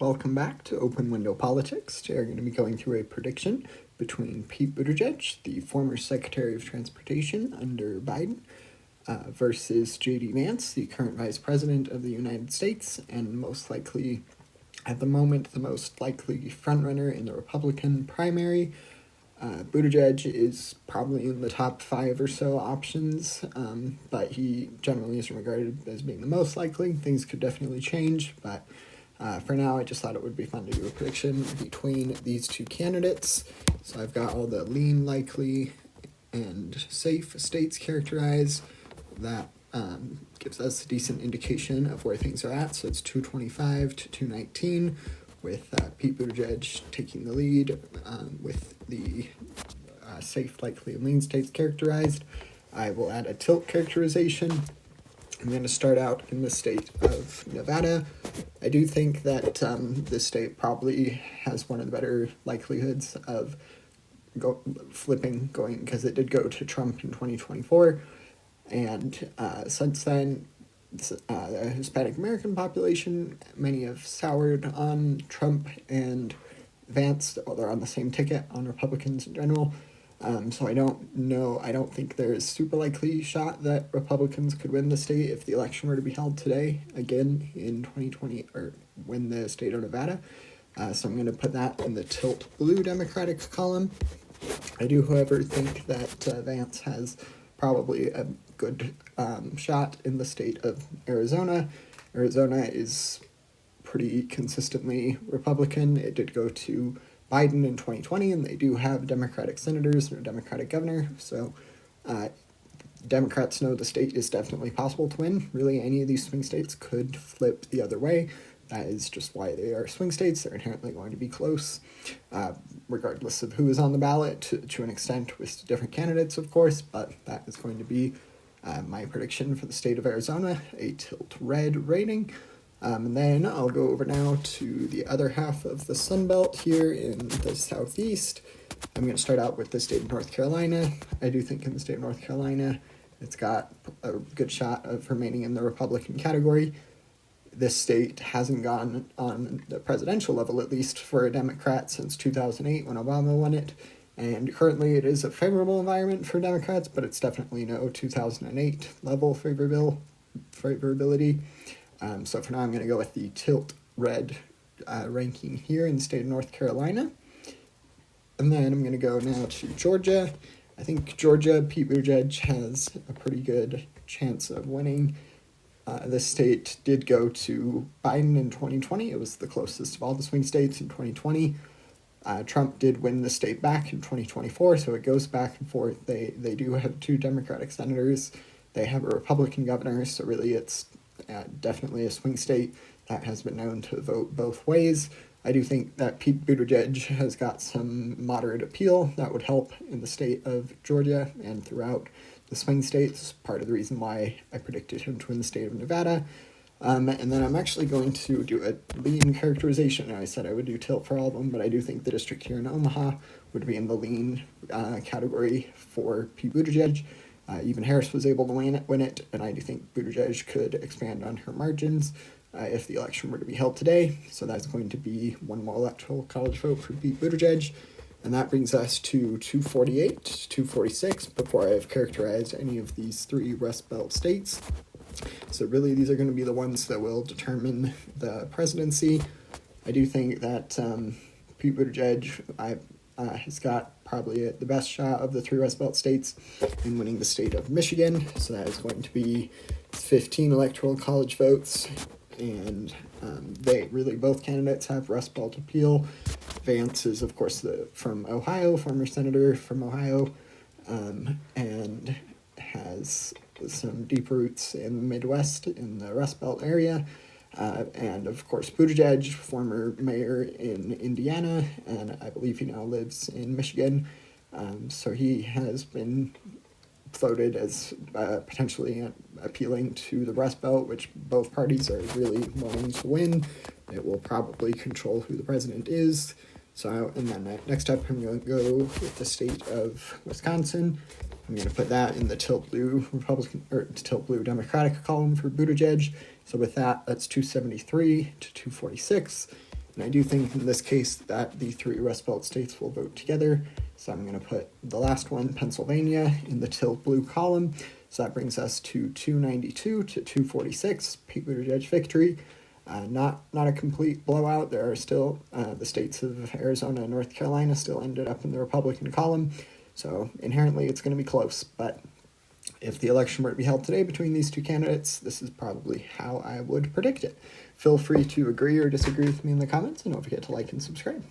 Welcome back to Open Window Politics. Today we're going to be going through a prediction between Pete Buttigieg, the former Secretary of Transportation under Biden, versus J.D. Vance, the current Vice President of the United States, and most likely, at the moment, the most likely frontrunner in the Republican primary. Buttigieg is probably in the top 5 or so options, but he generally isn't regarded as being the most likely. Things could definitely change, but for now, I just thought it would be fun to do a prediction between these two candidates. So I've got all the lean, likely, and safe states characterized. That gives us a decent indication of where things are at. So it's 225 to 219, with Pete Buttigieg taking the lead with the safe, likely, and lean states characterized. I will add a tilt characterization. I'm going to start out in the state of Nevada. I do think that this state probably has one of the better likelihoods of going, because it did go to Trump in 2024. And since then, the Hispanic American population, many have soured on Trump and Vance, well, they're on the same ticket on Republicans in general. So I don't think there's super likely shot that Republicans could win the state if the election were to be held today, again, in 2020, or win the state of Nevada. So I'm going to put that in the tilt blue Democratic column. I do, however, think that Vance has probably a good shot in the state of Arizona. Arizona is pretty consistently Republican. It did go to Biden in 2020, and they do have Democratic senators and a Democratic governor, so Democrats know the state is definitely possible to win. Really, any of these swing states could flip the other way. That is just why they are swing states. They're inherently going to be close, regardless of who is on the ballot, to an extent with different candidates, of course, but that is going to be my prediction for the state of Arizona, a tilt red rating. And then I'll go over now to the other half of the Sun Belt here in the southeast. I'm going to start out with the state of North Carolina. I do think in the state of North Carolina, it's got a good shot of remaining in the Republican category. This state hasn't gone on the presidential level, at least for a Democrat, since 2008 when Obama won it. And currently it is a favorable environment for Democrats, but it's definitely no 2008 level favorability. So for now, I'm going to go with the tilt red ranking here in the state of North Carolina. And then I'm going to go now to Georgia. I think Georgia, Pete Buttigieg has a pretty good chance of winning. This state did go to Biden in 2020. It was the closest of all the swing states in 2020. Trump did win the state back in 2024, so it goes back and forth. They do have 2 Democratic senators. They have a Republican governor, so really it's definitely a swing state that has been known to vote both ways. I do think that Pete Buttigieg has got some moderate appeal that would help in the state of Georgia and throughout the swing states, part of the reason why I predicted him to win the state of Nevada. And then I'm actually going to do a lean characterization. I said I would do tilt for all of them, but I do think the district here in Omaha would be in the lean category for Pete Buttigieg. Even Harris was able to win it, and I do think Buttigieg could expand on her margins if the election were to be held today. So that's going to be one more electoral college vote for Pete Buttigieg. And that brings us to 248, 246, before I have characterized any of these 3 Rust Belt states. So really, these are going to be the ones that will determine the presidency. I do think that Pete Buttigieg has got probably the best shot of the 3 Rust Belt states in winning the state of Michigan. So that is going to be 15 electoral college votes. And they really, both candidates have Rust Belt appeal. Vance is, of course, from Ohio, former senator from Ohio, and has some deep roots in the Midwest in the Rust Belt area. And of course, Buttigieg, former mayor in Indiana, and I believe he now lives in Michigan. So he has been floated as potentially appealing to the Rust Belt, which both parties are really wanting to win. It will probably control who the president is. So, and then next up, I'm going to go with the state of Wisconsin. I'm going to put that in the tilt blue Republican or tilt blue Democratic column for Buttigieg. So with that, that's 273 to 246. And I do think in this case that the 3 Rust Belt states will vote together. So I'm going to put the last one, Pennsylvania, in the tilt blue column. So that brings us to 292 to 246, Pete Buttigieg victory. Not a complete blowout. There are still the states of Arizona and North Carolina still ended up in the Republican column. So inherently it's going to be close. But if the election were to be held today between these 2 candidates, this is probably how I would predict it. Feel free to agree or disagree with me in the comments, and don't forget to like and subscribe.